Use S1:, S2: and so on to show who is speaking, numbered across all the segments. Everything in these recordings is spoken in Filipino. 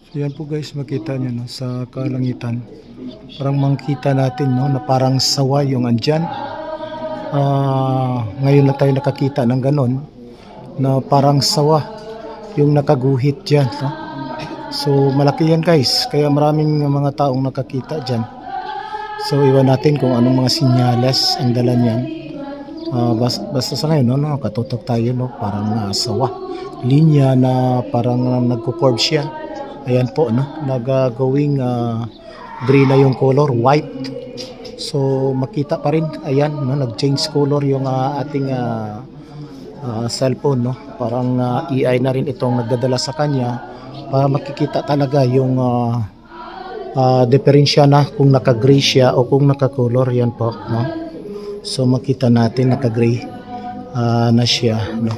S1: So yan po guys, makita nyo no, sa kalangitan. Parang makita natin no, na parang sawa yung andyan. Ngayon na tayo nakakita ng ganon, na parang sawa yung nakaguhit dyan. No? So malaki yan guys, kaya maraming mga taong nakakita dyan. So iwan natin kung anong mga sinyales ang dala niyan. Basta sa ngayon, no, katutok tayo, no, parang sawa. Linya na parang nagko-curve siya. Ayan po, no, nagagawing gray na yung color, white. So makita pa rin, ayan, no, nag-change color yung ating cellphone, no. Parang AI na rin itong nagdadala sa kanya para makikita talaga yung diferensya na kung naka-gray siya o kung naka-color. Yan po, no. So makita natin naka-gray na siya, no.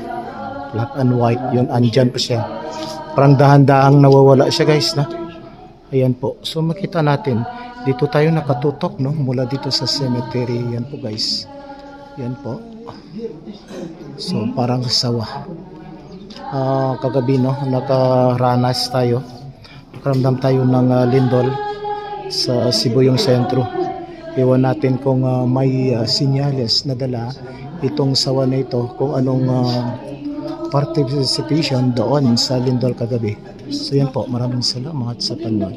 S1: Black and white, yun, andyan pa siya. Parang dahan-dahang nawawala siya guys, na. Ayan po. So makita natin, dito tayo nakatutok, no, mula dito sa cemetery. Yan po guys. Yan po. So parang sawa. Kagabi, no, nakaranas tayo. Nakaramdam tayo ng lindol sa Sibuyong Sentro. Iwan natin kung may sinyales na dala itong sawa na ito, kung anong participation doon sa lindol kagabi. So yan po, maraming salamat sa panonood.